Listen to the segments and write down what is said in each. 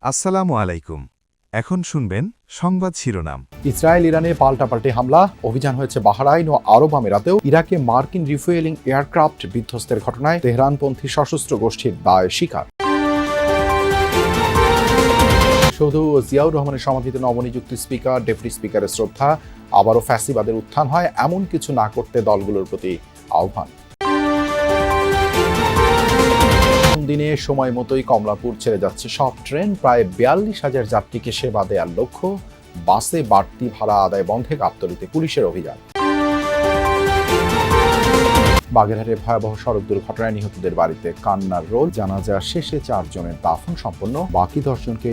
আসসালামু আলাইকুম। এখন শুনবেন সংবাদ শিরোনাম। ইসরায়েল ইরানে পাল্টাপাল্টি হামলা, অভিযান হয়েছে বাহরাইন ও আরব আমিরাতেও। ইরাকে মার্কিন রিফুয়েলিং এয়ারক্রাফট বিধ্বস্তের ঘটনায় তেহরানপন্থী সশস্ত্র গোষ্ঠীর দায় স্বীকার। শুধু জিয়াউর রহমানের সমাধিতে নবনিযুক্ত স্পিকার, ডেপুটি স্পিকারের শ্রদ্ধা, আবারও ফ্যাসিবাদের উত্থান হয় এমন কিছু না করতে দলগুলোর প্রতি আহ্বান। দিনে সময় মতোই কমলাপুর ছেড়ে যাচ্ছে সব ট্রেন, প্রায় ৪২,০০০ যাত্রীকে সেবা দেওয়ার লক্ষ্য। বাসে বাড়তি ভাড়া আদায় বন্ধে গাবতলীতে পুলিশের অভিযান। বাগেরহাটে ভয়াবহ সড়ক দুর্ঘটনায় নিহতদের বাড়িতে কান্নার রোল। জানাজা শেষে ৪ জনের দাফন সম্পন্ন, বাকি ১০ জনকে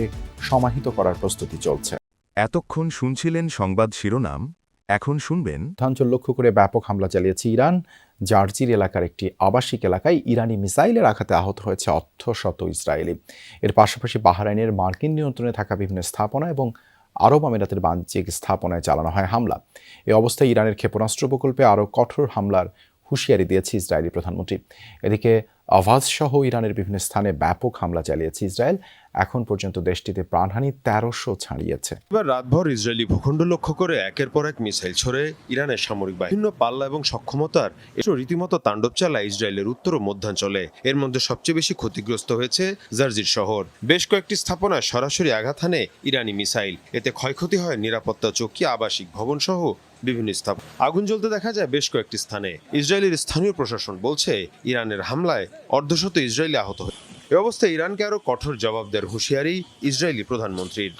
সমাহিত করার প্রস্তুতি চলছে। এতক্ষণ শুনছিলেন সংবাদ শিরোনাম, এখন শুনবেন। মধ্যাঞ্চল লক্ষ্য করে ব্যাপক হামলা চালিয়েছে ইরান। জার্জির এলাকার একটি আবাসিক এলাকায় ইরানি মিসাইলের আঘাতে আহত হয়েছে অর্ধশত ইসরায়েলি। এর পাশাপাশি বাহরাইনের মার্কিন নিয়ন্ত্রণে থাকা বিভিন্ন স্থাপনা এবং আরব আমিরাতের বাণিজ্যিক স্থাপনায় চালানো হয় হামলা। এই অবস্থায় ইরানের ক্ষেপণাস্ত্র প্রকল্পে আরও কঠোর হামলার হুঁশিয়ারি দিয়েছে ইসরায়েলি প্রধানমন্ত্রী। এদিকে আওয়াজ সহ ইরানের বিভিন্ন স্থানে ব্যাপক হামলা চালিয়েছে ইসরায়েল। এখন পর্যন্ত দেশটিতে প্রাণহানি ১৩০০ ছাড়িয়েছে। এবার রাতভর ইসরায়েলি ভূখণ্ড লক্ষ্য করে একের পর এক মিসাইল ছড়ে ইরানের সামরিক বাহিনী বিভিন্ন পাল্লা এবং সক্ষমতার এসব রীতিমতো তাণ্ডব চালায় ইসরায়েলের উত্তর ও মধ্যাঞ্চলে। এর মধ্যে সবচেয়ে বেশি ক্ষতিগ্রস্ত হয়েছে জার্জির শহর। বেশ কয়েকটি স্থাপনায় সরাসরি আঘাত হানে ইরানি মিসাইল। এতে ক্ষয়ক্ষতি হয় নিরাপত্তা চৌকি, আবাসিক ভবন সহ বিভিন্ন স্থাপনা। আগুন জ্বলতে দেখা যায় বেশ কয়েকটি স্থানে। ইসরায়েলের স্থানীয় প্রশাসন বলছে ইরানের হামলায় অর্ধশত ইসরায়েলি আহত হয়। এ অবস্থায় ইরানকে আরো কঠোর জবাব দেওয়ার হুঁশিয়ারি ইসরায়েলি প্রধানমন্ত্রীর।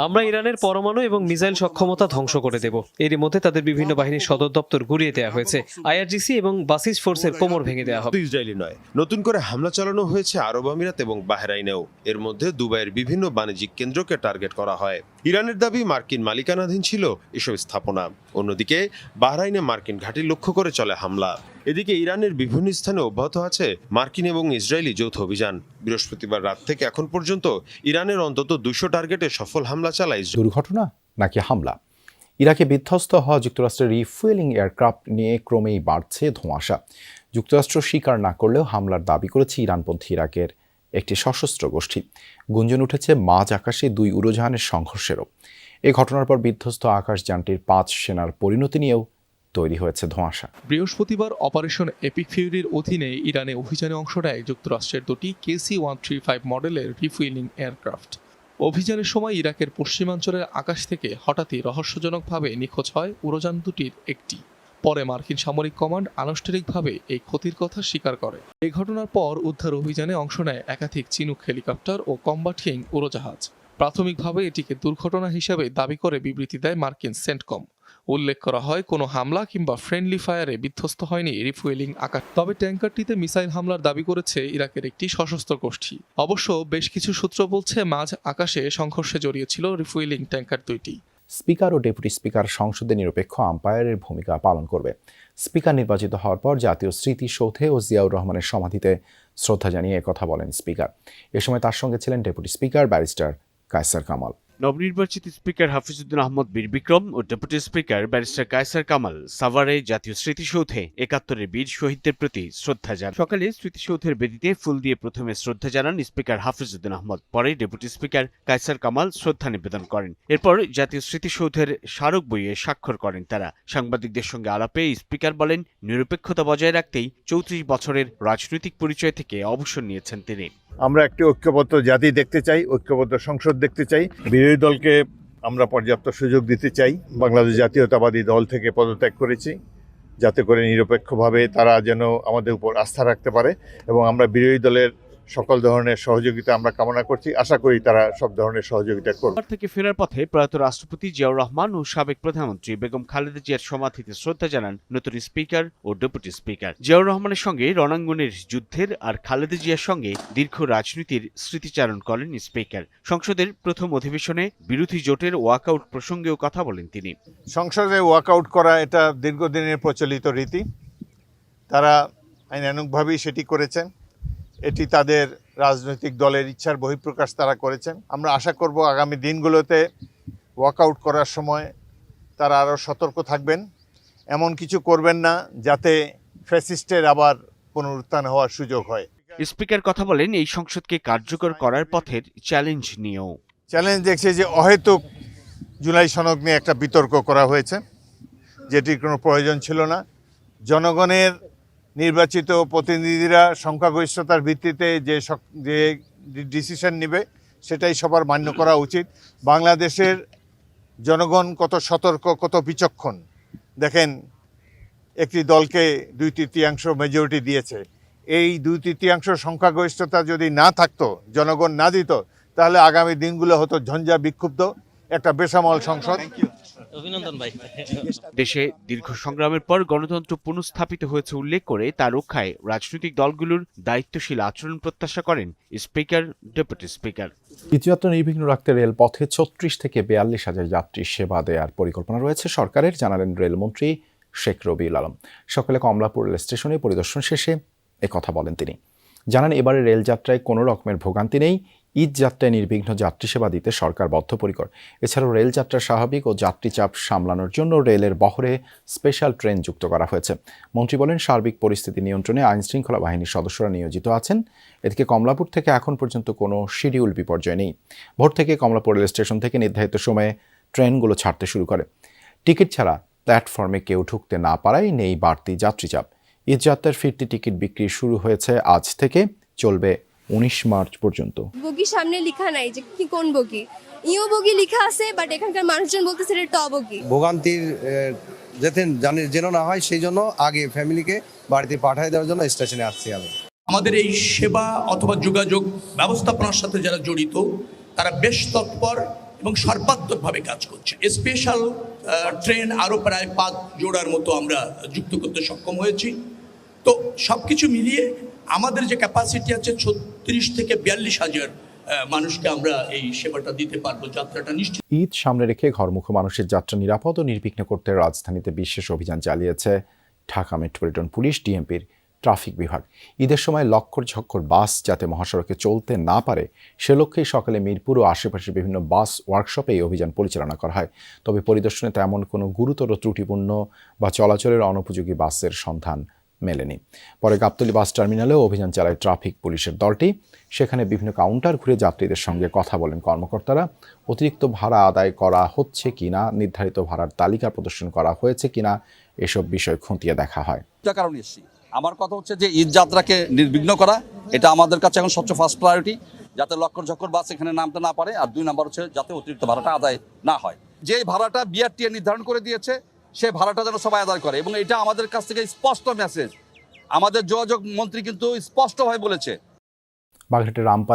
আমরা ইরানের পরমাণু এবং মিসাইল সক্ষমতা ধ্বংস করে দেব। এরই মধ্যে তাদের বিভিন্ন বাহিনীর সদর দপ্তর গুড়িয়ে দেওয়া হয়েছে। আইআরজিসি এবং বাসিস ফোর্সের কোমর ভেঙে দেওয়া হবে। ইসরায়েলি নয়, নতুন করে হামলা চালানো হয়েছে আরব আমিরাত এবং বাহরাইনেও। এর মধ্যে দুবাইয়ের বিভিন্ন বাণিজ্যিক কেন্দ্রকে টার্গেট করা হয়। ইরানের দাবি মার্কিন মালিকানাধীন ছিল এসব স্থাপনা। অন্যদিকে বাহরাইনে মার্কিন ঘাঁটি লক্ষ্য করে চলে হামলা। এদিকে ইরানের বিভিন্ন স্থানে অব্যাহত আছে মার্কিন এবং ইসরায়েলি যৌথ অভিযান। বৃহস্পতিবার রাত থেকে এখন পর্যন্ত ইরানের অন্তত ২০০ টার্গেটে সফল হামলা চালায়। দুর্ঘটনা নাকি হামলা? ইরাকে বিধ্বস্ত হওয়া যুক্তরাষ্ট্রের রিফুয়েলিং এয়ারক্রাফট নিয়ে ক্রমেই বাড়ছে ধোঁয়াশা। যুক্তরাষ্ট্র স্বীকার না করলেও হামলার দাবি করেছে ইরানপন্থী ইরাকের একটি সশস্ত্র গোষ্ঠী। গুঞ্জন উঠেছে মাঝ আকাশে ২ উড়োজাহানের সংঘর্ষেরও। এই ঘটনার পর বিধ্বস্ত আকাশযানটির ৫ সেনার পরিণতি নিয়েও তৈরি হয়েছে ধোঁয়াশা। বৃহস্পতিবার অপারেশন এপিক ফিউরির অধীনে ইরানে অভিযানে অংশ নেয় যুক্তরাষ্ট্রের দুটি KC-135 মডেলের রিফুয়েলিং এয়ারক্রাফট। অভিযানের সময় ইরাকের পশ্চিমাঞ্চলের আকাশ থেকে হঠাৎই রহস্যজনকভাবে নিখোঁজ হয় উড়োযান দুটির একটি। পরে মার্কিন সামরিক কমান্ড আনুষ্ঠানিকভাবে এই ক্ষতির কথা স্বীকার করে। এই ঘটনার পর উদ্ধার অভিযানে অংশ নেয় একাধিক চিনুক হেলিকপ্টার ও কম্বাটিং উড়োজাহাজ। প্রাথমিকভাবে এটিকে দুর্ঘটনা হিসেবে দাবি করে বিবৃতি দেয় মার্কিন সেন্টকম। উল্লেখ করা হয় কোনো হামলা কিংবা ফ্রেন্ডলি ফায়ারে বিধ্বস্ত হয়নি রিফুয়েলিং আকাশ। তবে ট্যাঙ্কারটিতে মিসাইল হামলার দাবি করেছে ইরাকের একটি সশস্ত্র গোষ্ঠী। অবশ্য বেশ কিছু সূত্র বলছে মাঝ আকাশে সংঘর্ষে জড়িয়েছিল রিফুয়েলিং ট্যাঙ্কার দুইটি। স্পিকার ও ডেপুটি স্পিকার সংসদে নিরপেক্ষ আম্পায়ারের ভূমিকা পালন করবে। স্পিকার নির্বাচিত হওয়ার পর জাতীয় স্মৃতিসৌধে ও জিয়াউর রহমানের সমাধিতে শ্রদ্ধা জানিয়ে একথা বলেন স্পিকার। এ সময় তার সঙ্গে ছিলেন deputy speaker barrister Kaiser Kamal. নবনির্বাচিত স্পিকার হাফিজউদ্দিন আহমদ বীর বিক্রম ও deputy speaker barrister Kaiser Kamal সাভারে জাতীয় স্মৃতিসৌধে ৭১-এর বীর শহীদদের প্রতি শ্রদ্ধা জানান। সকালে স্মৃতিসৌধের বেদিতে ফুল দিয়ে প্রথমে শ্রদ্ধা জানান স্পিকার হাফিজউদ্দিন আহমদ। পরে ডেপুটি স্পিকার কায়সার কামাল শ্রদ্ধা নিবেদন করেন। এরপর জাতীয় স্মৃতিসৌধের স্মারক বইয়ে স্বাক্ষর করেন তারা। সাংবাদিকদের সঙ্গে আলাপে স্পিকার বলেন, নিরপেক্ষতা বজায় রাখতেই ৩৪ বছরের রাজনৈতিক পরিচয় থেকে অবসর নিয়েছেন তিনি। আমরা একটি ঐক্যবদ্ধ জাতি দেখতে চাই, ঐক্যবদ্ধ সংসদ দেখতে চাই। বিরোধী দলকে আমরা পর্যাপ্ত সুযোগ দিতে চাই। বাংলাদেশ জাতীয়তাবাদী দল থেকে পদত্যাগ করেছি যাতে করে নিরপেক্ষভাবে তারা যেন আমাদের উপর আস্থা রাখতে পারে, এবং আমরা বিরোধী দলের সকল ধরনের সহযোগিতা আমরা কামনা করছি। আশা করি তারা সব ধরনের সহযোগিতা করবে। থেকে ফেরার পথে প্রয়াত রাষ্ট্রপতি জিয়াউর রহমান ও সাবেক প্রধানমন্ত্রী বেগম খালেদা জিয়ার সমাধিতে শ্রদ্ধা জানান নতুন স্পিকার ও ডেপুটি স্পিকার। জিয়াউর রহমানের সঙ্গে রণাঙ্গনের যুদ্ধের আর খালেদা জিয়ার সঙ্গে দীর্ঘ রাজনীতির স্মৃতিচারণ করেন স্পিকার। সংসদের প্রথম অধিবেশনে বিরোধী জোটের ওয়াকআউট প্রসঙ্গেও কথা বলেন তিনি। সংসদে ওয়াকআউট করা এটা দীর্ঘদিনের প্রচলিত রীতি। তারা আইনানুগভাবেই সেটি করেছেন। এটি তাদের রাজনৈতিক দলের ইচ্ছার বহিঃপ্রকাশ তারা করেছেন। আমরা আশা করব আগামী দিনগুলোতে ওয়াকআউট করার সময় তারা আরও সতর্ক থাকবেন, এমন কিছু করবেন না যাতে ফ্যাসিস্টের আবার পুনরুত্থান হওয়ার সুযোগ হয়। স্পিকার কথা বলেন এই সংসদকে কার্যকর করার পথের চ্যালেঞ্জ নিয়েও। চ্যালেঞ্জ দেখছে যে অহেতুক জুলাই সনদ নিয়ে একটা বিতর্ক করা হয়েছে, যেটির কোনো প্রয়োজন ছিল না। জনগণের নির্বাচিত প্রতিনিধিরা সংখ্যাগরিষ্ঠতার ভিত্তিতে যে ডিসিশন নেবে সেটাই সবার মান্য করা উচিত। বাংলাদেশের জনগণ কত সতর্ক, কত বিচক্ষণ দেখেন, একটি দলকে 2/3 মেজরিটি দিয়েছে। এই 2/3 সংখ্যাগরিষ্ঠতা যদি না থাকতো, জনগণ না দিত, তাহলে আগামী দিনগুলো হতো ঝঞ্ঝা বিক্ষুব্ধ একটা বেসামাল সংসদ। দেশে দীর্ঘ সংগ্রামের পর গণতন্ত্র পুনঃস্থাপিত হয়েছে উল্লেখ করে তা রক্ষায় রাজনৈতিক দলগুলোর দায়িত্বশীল আচরণ প্রত্যাশা করেন স্পিকার, ডেপুটি স্পিকার। ঈদযাত্রা নির্বিঘ্ন রাখতে রেলপথে 36 থেকে 42,000 যাত্রী সেবা দেওয়ার পরিকল্পনা রয়েছে সরকারের, জানালেন রেলমন্ত্রী শেখ রবিউল আলম। সকালে কমলাপুর রেল স্টেশনে পরিদর্শন শেষে কথা বলেন তিনি। জানান, এবারে রেলযাত্রায় কোনো রকমের ভোগান্তি নেই। ঈদ যাত্রায় নির্বিঘ্ন যাত্রী সেবা দিতে সরকার বদ্ধপরিকর। এছাড়াও রেলযাত্রার স্বাভাবিক ও যাত্রী চাপ সামলানোর জন্য রেলের বহরে স্পেশাল ট্রেন যুক্ত করা হয়েছে। মন্ত্রী বলেন, সার্বিক পরিস্থিতি নিয়ন্ত্রণে আইনশৃঙ্খলা বাহিনীর সদস্যরা নিয়োজিত আছেন। এদিকে কমলাপুর থেকে এখন পর্যন্ত কোনো শিডিউল বিপর্যয় নেই। ভোর থেকে কমলাপুর রেল স্টেশন থেকে নির্ধারিত সময়ে ট্রেনগুলো ছাড়তে শুরু করে। টিকিট ছাড়া প্ল্যাটফর্মে কেউ ঢুকতে না পারায় নেই বাড়তি যাত্রী চাপ। ঈদ যাত্রার ফিরতি টিকিট বিক্রি শুরু হয়েছে আজ থেকে, চলবে 19 মার্চ পর্যন্ত। বগি সামনে লেখা নাই যে কি কোন বগি, ইও বগি লেখা আছে, বাট এখানকার মানুষজন বলতেছে এটা ট বগি। ভোগান্তির যাতে যেন না হয় সেই জন্য আগে ফ্যামিলিকে বাড়িতে পাঠিয়ে দেওয়ার জন্য স্টেশনে আসছি আমি। আমাদের এই সেবা অথবা যোগাযোগ ব্যবস্থাপনার সাথে যারা জড়িত তারা বেশ তৎপর এবং সর্বাত্মকভাবে কাজ করছে। স্পেশাল ট্রেন আরও প্রায় 5 জোড়ার মতো আমরা যুক্ত করতে সক্ষম হয়েছি। তো সব কিছু মিলিয়ে আমাদের যে ক্যাপাসিটি আছে 36 থেকে 42,000 মানুষকে আমরা এই সেবাটা দিতে পারবো। যাত্রাটা নিশ্চিত। ঈদ সামনে রেখে ঘরমুখো মানুষের যাত্রা নিরাপদ ও নির্বিঘ্ন করতে রাজধানীতে বিশেষ অভিযান চালিয়েছে ঢাকা মেট্রোপলিটন পুলিশ, ডিএমপির ট্রাফিক বিভাগ। ঈদের সময় লক্ষর ঝক্কর বাস যাতে মহাসড়কে চলতে না পারে সে লক্ষ্যেই সকালে মিরপুর ও আশেপাশের বিভিন্ন বাস ওয়ার্কশপে এই অভিযান পরিচালনা করা হয়। তবে পরিদর্শনে তেমন কোনো গুরুতর ত্রুটিপূর্ণ বা চলাচলের অনুপযোগী বাসের সন্ধান মেলেনি। পরে গাবতলী বাস টার্মিনালেও অভিযান চালায় ট্রাফিক পুলিশের দলটি। সেখানে বিভিন্ন কাউন্টার ঘুরে যাত্রীদের সঙ্গে কথা বলেন কর্মকর্তারা। অতিরিক্ত ভাড়া আদায় করা হচ্ছে কিনা, নির্ধারিত ভাড়ার তালিকা প্রদর্শন করা হয়েছে কিনা, এসব বিষয় খতিয়ে দেখা হয়। কারণ এসছি, আমার কথা হচ্ছে যে ঈদ যাত্রাকে নির্বিঘ্ন করা, এটা আমাদের কাছে এখন সবচেয়ে ফার্স্ট প্রায়োরিটি, যাতে লক্ষর ঝক্কর বাস এখানে নামতে না পারে। আর 2 নম্বর হচ্ছে যাতে অতিরিক্ত ভাড়াটা আদায় না হয়। যে ভাড়াটা বিআরটিএ নির্ধারণ করে দিয়েছে সেই ভাড়াটা যেন সবাই আদায় করে, এবং এটা আমাদের কাছ থেকে স্পষ্ট মেসেজ। আমাদের যোগাযোগ মন্ত্রী কিন্তু স্পষ্টভাবে বলেছে। বাগেরহাটের রামপালে